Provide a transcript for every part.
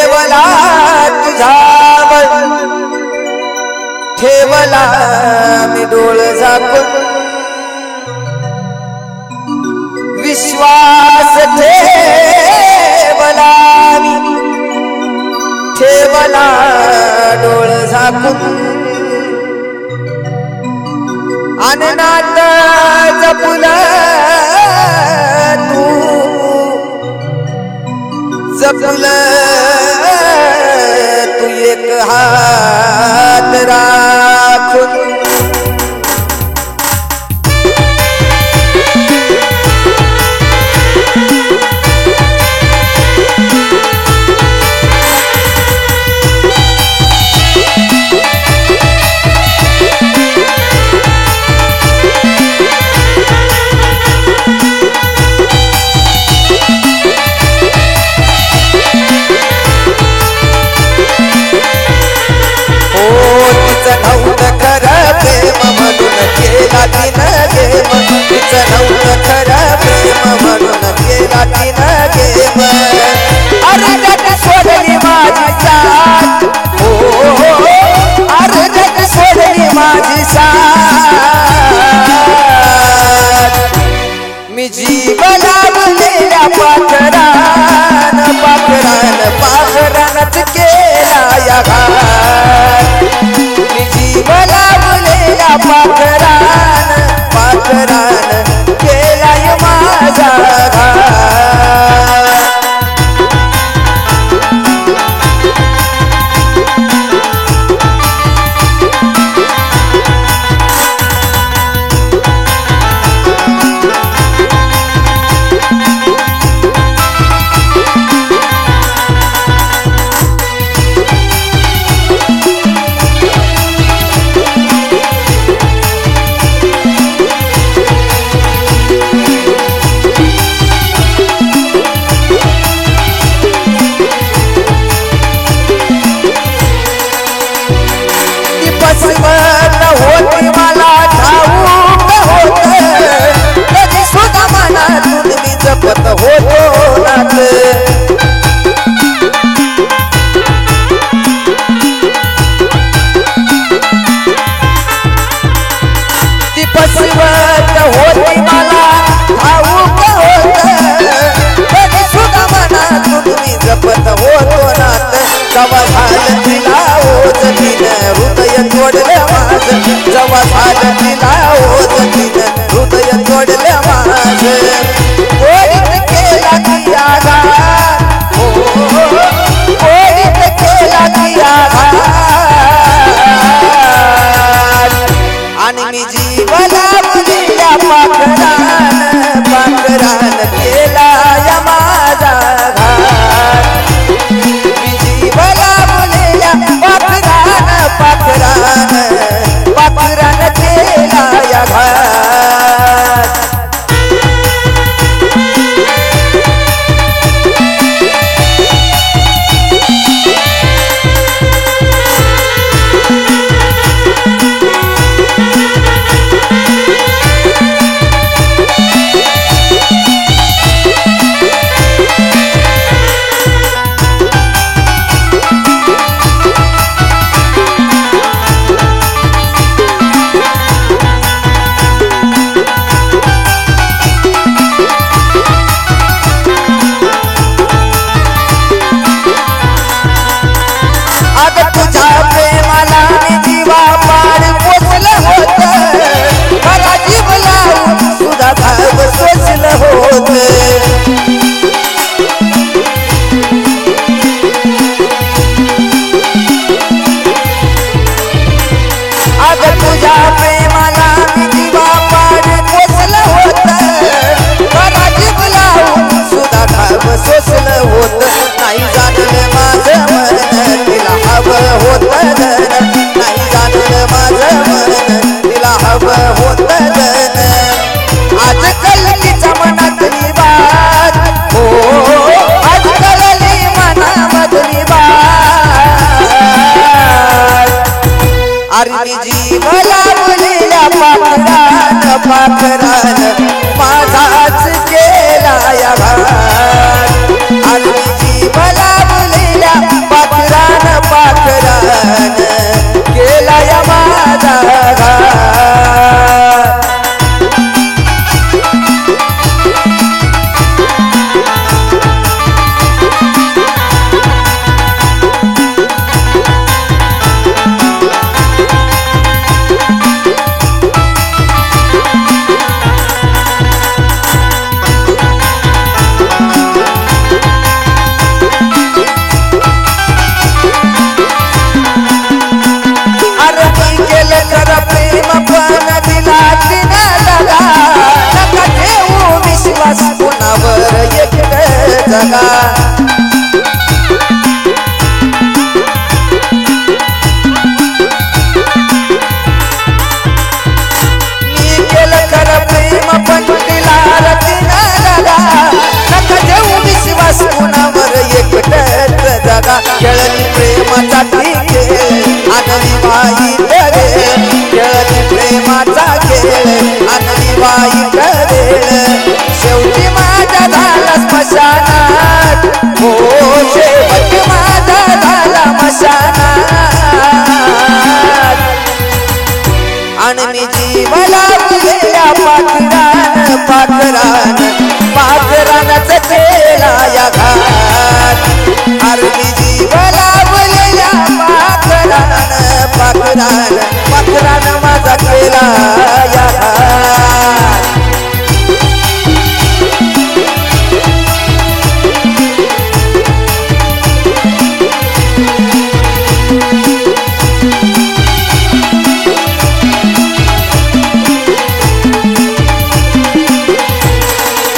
ठेवला तुझ्यावर ठेवला मी डोळ झाकून विश्वास ठेवला मी ठेवला डोळ झाकून अननात जपुला तू जपुला तू एक हात राखून मी जीवला मुलेल्या पाखरान पाखरान पाखरानच केला या घात मी जीवला मुलेल्या पाखरान पाखरान केला या माझा घात होती मला ठाऊक होत कधी सुद्धा मनातून मी जपत होतो नात ती फसवत होती मला ठाऊक होत कधी सुद्धा मनातून मी जपत होतो नात जवा झालं तिला ओझ तिनं हृदय तोडलं माझं जवा झालं तिला ओझ तिनं हृदय तोडलं माझं ओढीत केला की आघात ओढीत केला की आघात आणि मी जीवला मुलीला पाखरान पाखरान केला या माझा घात मी जीवला मुलीला पाखरान पाखरान पाखरान केला वाईट वेळ शेवटी माझा झाला स्मशानात हो शेवटी माझा झाला मशानात आणि मी जीव लावलेल्या पाखरानच केला या घात अरे मी जीव लावलेल्या पाखरान माझा केला या घात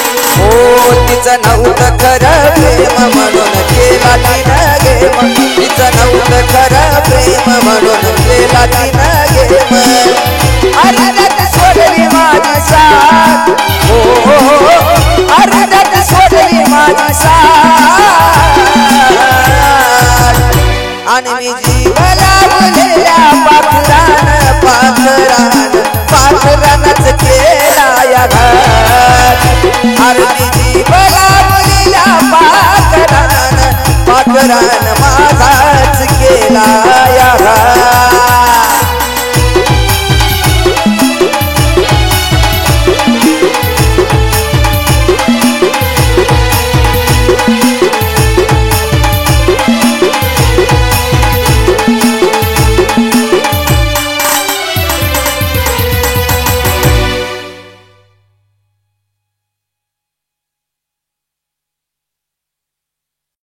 तिचं नव्हतं खरं प्रेम म्हणून केला तिनं गेम तिचं नव्हतं खरं प्रेम म्हणून केला तिनं गेम अर्ध्यात सोडली माझी साथ हो अर्ध्यात सोडली माझी साथ आणि मी जीव लावलेल्या पाखरानच केला या घात अरे मी जीव लावलेल्या पाखरान